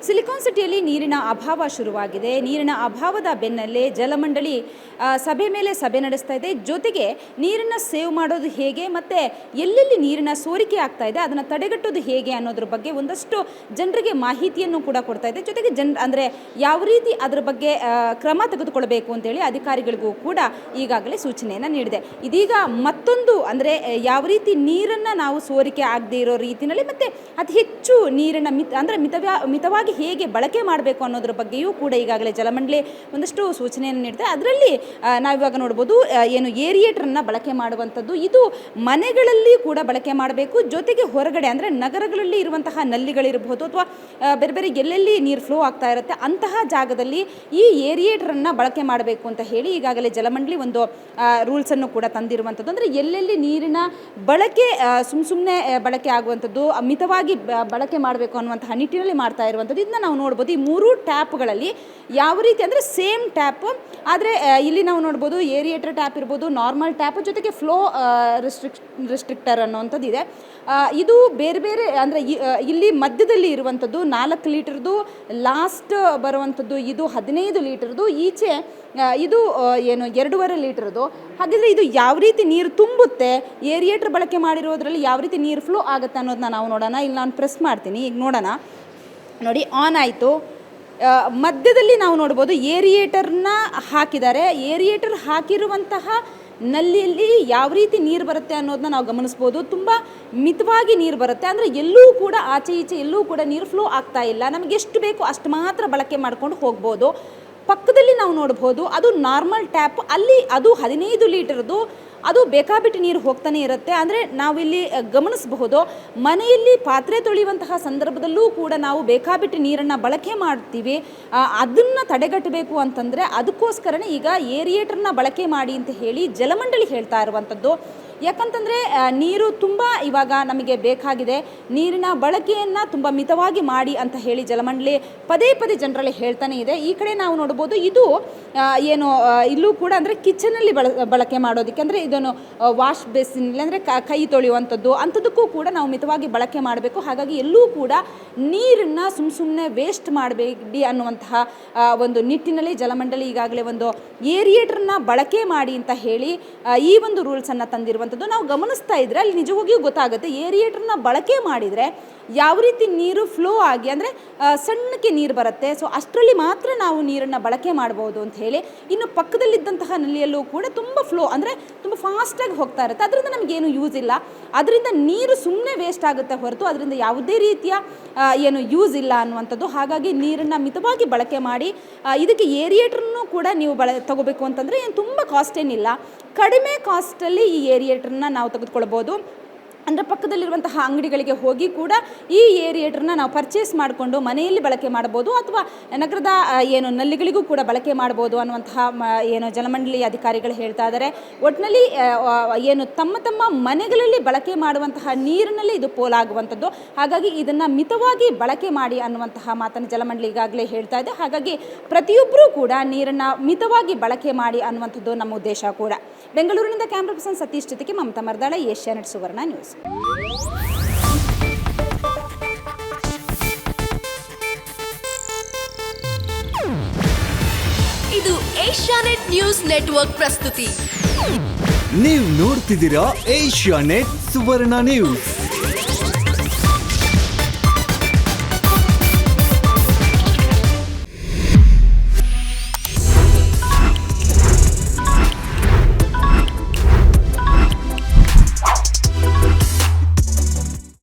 Silicon ಸಿಟಿಯಲ್ಲಿ ನೀರಿನ ಅಭಾವ ಶುರುವಾಗಿದೆ. ನೀರಿನ ಅಭಾವದ ಬೆನ್ನಲ್ಲೇ ಜಲಮಂಡಳಿ ಸಭೆ ಮೇಲೆ ಸಭೆ ನಡೆಸ್ತಾ ಇದೆ. ಜೊತೆಗೆ ನೀರನ್ನು ಸೇವ್ ಮಾಡೋದು ಹೇಗೆ ಮತ್ತು ಎಲ್ಲೆಲ್ಲಿ ನೀರಿನ ಸೋರಿಕೆ ಆಗ್ತಾ ಇದೆ ಅದನ್ನು ತಡೆಗಟ್ಟೋದು ಹೇಗೆ ಅನ್ನೋದ್ರ ಬಗ್ಗೆ ಒಂದಷ್ಟು ಜನರಿಗೆ ಮಾಹಿತಿಯನ್ನು ಕೂಡ ಕೊಡ್ತಾ ಇದೆ. ಜೊತೆಗೆ ಅಂದರೆ ಯಾವ ರೀತಿ ಅದರ ಬಗ್ಗೆ ಕ್ರಮ ತೆಗೆದುಕೊಳ್ಬೇಕು ಅಂತೇಳಿ ಅಧಿಕಾರಿಗಳಿಗೂ ಕೂಡ ಈಗಾಗಲೇ ಸೂಚನೆಯನ್ನು ನೀಡಿದೆ. ಇದೀಗ ಮತ್ತೊಂದು ಅಂದರೆ ಯಾವ ರೀತಿ ನೀರನ್ನು ನಾವು ಸೋರಿಕೆ ಆಗದೇ ಇರೋ ರೀತಿಯಲ್ಲಿ ಮತ್ತು ಅತಿ ಹೆಚ್ಚು ನೀರನ್ನು ಮಿತವಾಗಿ ಹೇಗೆ ಬಳಕೆ ಮಾಡಬೇಕು ಅನ್ನೋದ್ರ ಬಗ್ಗೆಯೂ ಕೂಡ ಈಗಾಗಲೇ ಜಲಮಂಡಳಿ ಒಂದಷ್ಟು ಸೂಚನೆಯನ್ನು ನೀಡಿದೆ. ಅದರಲ್ಲಿ ನಾವಿವಾಗ ನೋಡ್ಬೋದು ಏನು ಏರಿಯೇಟರನ್ನು ಬಳಕೆ ಮಾಡುವಂಥದ್ದು, ಇದು ಮನೆಗಳಲ್ಲಿ ಕೂಡ ಬಳಕೆ ಮಾಡಬೇಕು. ಜೊತೆಗೆ ಹೊರಗಡೆ ಅಂದರೆ ನಗರಗಳಲ್ಲಿ ಇರುವಂತಹ ನಲ್ಲಿಗಳಿರ್ಬೋದು ಅಥವಾ ಬೇರೆ ಬೇರೆ ಎಲ್ಲೆಲ್ಲಿ ನೀರು ಫ್ಲೋ ಆಗ್ತಾ ಇರುತ್ತೆ ಅಂತಹ ಜಾಗದಲ್ಲಿ ಈ ಏರಿಯೇಟರನ್ನು ಬಳಕೆ ಮಾಡಬೇಕು ಅಂತ ಹೇಳಿ ಈಗಾಗಲೇ ಜಲಮಂಡಳಿ ಒಂದು ರೂಲ್ಸನ್ನು ಕೂಡ ತಂದಿರುವಂಥದ್ದು. ಅಂದರೆ ಎಲ್ಲೆಲ್ಲಿ ನೀರಿನ ಬಳಕೆ ಸುಮ್ಮನೆ ಬಳಕೆ ಆಗುವಂಥದ್ದು, ಮಿತವಾಗಿ ಬಳಕೆ ಮಾಡಬೇಕು ಅನ್ನುವಂತಹ ನಿಟ್ಟಿನಲ್ಲಿ ಮಾಡ್ತಾ ಇರುವಂಥದ್ದು. ಇದನ್ನ ನಾವು ನೋಡ್ಬೋದು. ಈ 3 ಟ್ಯಾಪ್ಗಳಲ್ಲಿ ಯಾವ ರೀತಿ ಅಂದರೆ ಸೇಮ್ ಟ್ಯಾಪ್, ಆದರೆ ಇಲ್ಲಿ ನಾವು ನೋಡ್ಬೋದು ಏರಿಯೇಟರ್ ಟ್ಯಾಪ್ ಇರ್ಬೋದು, ನಾರ್ಮಲ್ ಟ್ಯಾಪ್, ಜೊತೆಗೆ ಫ್ಲೋ ರಿಸ್ಟ್ರಿಕ್ಟರ್ ಅನ್ನೋವಂಥದ್ದು ಇದೆ. ಇದು ಬೇರೆ ಬೇರೆ ಅಂದರೆ ಇಲ್ಲಿ ಮಧ್ಯದಲ್ಲಿ ಇರುವಂಥದ್ದು 4 ಲೀಟರ್ದು, ಲಾಸ್ಟ್ ಬರುವಂಥದ್ದು ಇದು 15 ಲೀಟರ್ದು, ಈಚೆ ಇದು ಏನು 2.5 ಲೀಟರ್ದು. ಹಾಗಿದ್ರೆ ಇದು ಯಾವ ರೀತಿ ನೀರು ತುಂಬುತ್ತೆ, ಏರಿಯೇಟರ್ ಬಳಕೆ ಮಾಡಿರೋದ್ರಲ್ಲಿ ಯಾವ ರೀತಿ ನೀರು ಫ್ಲೋ ಆಗುತ್ತೆ ಅನ್ನೋದನ್ನ ನಾವು ನೋಡೋಣ. ಇಲ್ಲಿ ನಾನು ಪ್ರೆಸ್ ಮಾಡ್ತೀನಿ, ಈಗ ನೋಡೋಣ. ನೋಡಿ, ಆನ್ ಆಯಿತು. ಮಧ್ಯದಲ್ಲಿ ನಾವು ನೋಡ್ಬೋದು ಏರಿಯೇಟರ್ನ ಹಾಕಿದ್ದಾರೆ. ಏರಿಯೇಟರ್ ಹಾಕಿರುವಂತಹ ನಲ್ಲಿಯಲ್ಲಿ ಯಾವ ರೀತಿ ನೀರು ಬರುತ್ತೆ ಅನ್ನೋದನ್ನ ನಾವು ಗಮನಿಸ್ಬೋದು. ತುಂಬ ಮಿತವಾಗಿ ನೀರು ಬರುತ್ತೆ. ಅಂದರೆ ಎಲ್ಲೂ ಕೂಡ ಆಚೆ ಈಚೆ ಎಲ್ಲೂ ಕೂಡ ನೀರು ಫ್ಲೋ ಆಗ್ತಾ ಇಲ್ಲ. ನಮಗೆ ಎಷ್ಟು ಬೇಕೋ ಅಷ್ಟು ಮಾತ್ರ ಬಳಕೆ ಮಾಡ್ಕೊಂಡು ಹೋಗ್ಬೋದು. ಪಕ್ಕದಲ್ಲಿ ನಾವು ನೋಡ್ಬೋದು ಅದು ನಾರ್ಮಲ್ ಟ್ಯಾಪ್, ಅಲ್ಲಿ ಅದು 15 ಲೀಟರ್ದು, ಅದು ಬೇಕಾಬಿಟ್ಟು ನೀರು ಹೋಗ್ತಾನೆ ಇರುತ್ತೆ. ಅಂದರೆ ನಾವಿಲ್ಲಿ ಗಮನಿಸಬಹುದು, ಮನೆಯಲ್ಲಿ ಪಾತ್ರೆ ತೊಳೆಯುವಂತಹ ಸಂದರ್ಭದಲ್ಲೂ ಕೂಡ ನಾವು ಬೇಕಾಬಿಟ್ಟು ನೀರನ್ನು ಬಳಕೆ ಮಾಡ್ತೀವಿ. ಅದನ್ನು ತಡೆಗಟ್ಟಬೇಕು ಅಂತಂದರೆ ಅದಕ್ಕೋಸ್ಕರನೇ ಈಗ ಏರಿಯೇಟರ್ನ ಬಳಕೆ ಮಾಡಿ ಅಂತ ಹೇಳಿ ಜಲಮಂಡಳಿ ಹೇಳ್ತಾ ಇರುವಂಥದ್ದು. ಯಾಕಂತಂದರೆ ನೀರು ತುಂಬ ಇವಾಗ ನಮಗೆ ಬೇಕಾಗಿದೆ, ನೀರಿನ ಬಳಕೆಯನ್ನು ತುಂಬ ಮಿತವಾಗಿ ಮಾಡಿ ಅಂತ ಹೇಳಿ ಜಲಮಂಡಳಿ ಪದೇ ಪದೇ ಜನರಲ್ಲಿ ಹೇಳ್ತಾನೆ ಇದೆ. ಈ ಕಡೆ ನಾವು ನೋಡ್ಬೋದು, ಇದು ಏನು ಇಲ್ಲೂ ಕೂಡ ಅಂದರೆ ಕಿಚನಲ್ಲಿ ಬಳಕೆ ಮಾಡೋದಕ್ಕೆ, ಅಂದರೆ ಇದನ್ನು ವಾಶ್ ಬೇಸಿನಲ್ಲಿ ಅಂದರೆ ಕೈ ತೊಳೆಯುವಂಥದ್ದು ಅಂಥದ್ದಕ್ಕೂ ಕೂಡ ನಾವು ಮಿತವಾಗಿ ಬಳಕೆ ಮಾಡಬೇಕು. ಹಾಗಾಗಿ ಎಲ್ಲೂ ಕೂಡ ನೀರನ್ನು ಸುಮ್ಮನೆ ವೇಸ್ಟ್ ಮಾಡಬೇಡಿ ಅನ್ನುವಂತಹ ಒಂದು ನಿಟ್ಟಿನಲ್ಲಿ ಜಲಮಂಡಳಿ ಈಗಾಗಲೇ ಒಂದು ಏರಿಯೇಟರ್ನ ಬಳಕೆ ಮಾಡಿ ಅಂತ ಹೇಳಿ ಈ ಒಂದು ರೂಲ್ಸನ್ನು ತಂದಿರುವಂಥದ್ದು. ನಾವು ಗಮನಿಸ್ತಾ ಇದ್ರೆ ಅಲ್ಲಿ ನಿಜವಾಗಿಯೂ ಗೊತ್ತಾಗುತ್ತೆ, ಏರಿಯೇಟರ್ನ ಬಳಕೆ ಮಾಡಿದರೆ ಯಾವ ರೀತಿ ನೀರು ಫ್ಲೋ ಆಗಿ ಅಂದರೆ ಸಣ್ಣಕ್ಕೆ ನೀರು ಬರುತ್ತೆ. ಸೊ ಅಷ್ಟರಲ್ಲಿ ಮಾತ್ರ ನಾವು ನೀರನ್ನು ಬಳಕೆ ಮಾಡ್ಬೋದು ಅಂತ ಹೇಳಿ. ಇನ್ನು ಪಕ್ಕದಲ್ಲಿದ್ದಂತಹ ನಲ್ಲಿಯಲ್ಲೂ ಕೂಡ ತುಂಬ ಫ್ಲೋ ಅಂದರೆ ತುಂಬ ಫಾಸ್ಟಾಗಿ ಹೋಗ್ತಾ ಇರುತ್ತೆ. ಅದರಿಂದ ನಮಗೇನು ಯೂಸ್ ಇಲ್ಲ, ಅದರಿಂದ ನೀರು ಸುಮ್ಮನೆ ವೇಸ್ಟ್ ಆಗುತ್ತೆ ಹೊರತು ಅದರಿಂದ ಯಾವುದೇ ರೀತಿಯ ಏನು ಯೂಸ್ ಇಲ್ಲ ಅನ್ನುವಂಥದ್ದು. ಹಾಗಾಗಿ ನೀರನ್ನು ಮಿತವಾಗಿ ಬಳಕೆ ಮಾಡಿ. ಇದಕ್ಕೆ ಏರಿಯೇಟರ್ನೂ ಕೂಡ ನೀವು ತಗೋಬೇಕು ಅಂತಂದರೆ ಏನು ತುಂಬ ಕಾಸ್ಟ್ ಏನಿಲ್ಲ, ಕಡಿಮೆ ಕಾಸ್ಟಲ್ಲಿ ಈ ಏರಿಯೇಟರ್ನ ನಾವು ತೆಗೆದುಕೊಳ್ಬೋದು. ಅಂದರೆ ಪಕ್ಕದಲ್ಲಿರುವಂತಹ ಅಂಗಡಿಗಳಿಗೆ ಹೋಗಿ ಕೂಡ ಈ ಏರಿಯೇಟರ್ನ ನಾವು ಪರ್ಚೇಸ್ ಮಾಡಿಕೊಂಡು ಮನೆಯಲ್ಲಿ ಬಳಕೆ ಮಾಡ್ಬೋದು, ಅಥವಾ ನಗರದ ಏನು ನಲ್ಲಿಗಳಿಗೂ ಕೂಡ ಬಳಕೆ ಮಾಡ್ಬೋದು ಅನ್ನುವಂತಹ ಏನು ಜಲಮಂಡಳಿ ಅಧಿಕಾರಿಗಳು ಹೇಳ್ತಾ ಇದ್ದಾರೆ. ಒಟ್ಟಿನಲ್ಲಿ ಏನು ತಮ್ಮ ಮನೆಗಳಲ್ಲಿ ಬಳಕೆ ಮಾಡುವಂತಹ ನೀರಿನಲ್ಲಿ ಇದು ಪೋಲಾಗುವಂಥದ್ದು. ಹಾಗಾಗಿ ಇದನ್ನು ಮಿತವಾಗಿ ಬಳಕೆ ಮಾಡಿ ಅನ್ನುವಂತಹ ಮಾತನ್ನು ಜಲಮಂಡಳಿ ಈಗಾಗಲೇ ಹೇಳ್ತಾ ಇದೆ. ಹಾಗಾಗಿ ಪ್ರತಿಯೊಬ್ಬರೂ ಕೂಡ ನೀರನ್ನು ಮಿತವಾಗಿ ಬಳಕೆ ಮಾಡಿ ಅನ್ನುವಂಥದ್ದು ನಮ್ಮ ಉದ್ದೇಶ ಕೂಡ. ಬೆಂಗಳೂರಿನಿಂದ ಕ್ಯಾಮ್ರಾ ಪರ್ಸನ್ ಸತೀಶ್ ಜೊತೆಗೆ ಮಮತಾ ಮರ್ದಾಳ, ಏಷ್ಯಾನೆಟ್ ಸುವರ್ಣ ನ್ಯೂಸ್. ಇದು ಏಷ್ಯಾನೆಟ್ ನ್ಯೂಸ್ ನೆಟ್ವರ್ಕ್ ಪ್ರಸ್ತುತಿ. ನೀವು ನೋಡ್ತಿದ್ದೀರಾ ಏಷ್ಯಾನೆಟ್ ಸುವರ್ಣ ನ್ಯೂಸ್.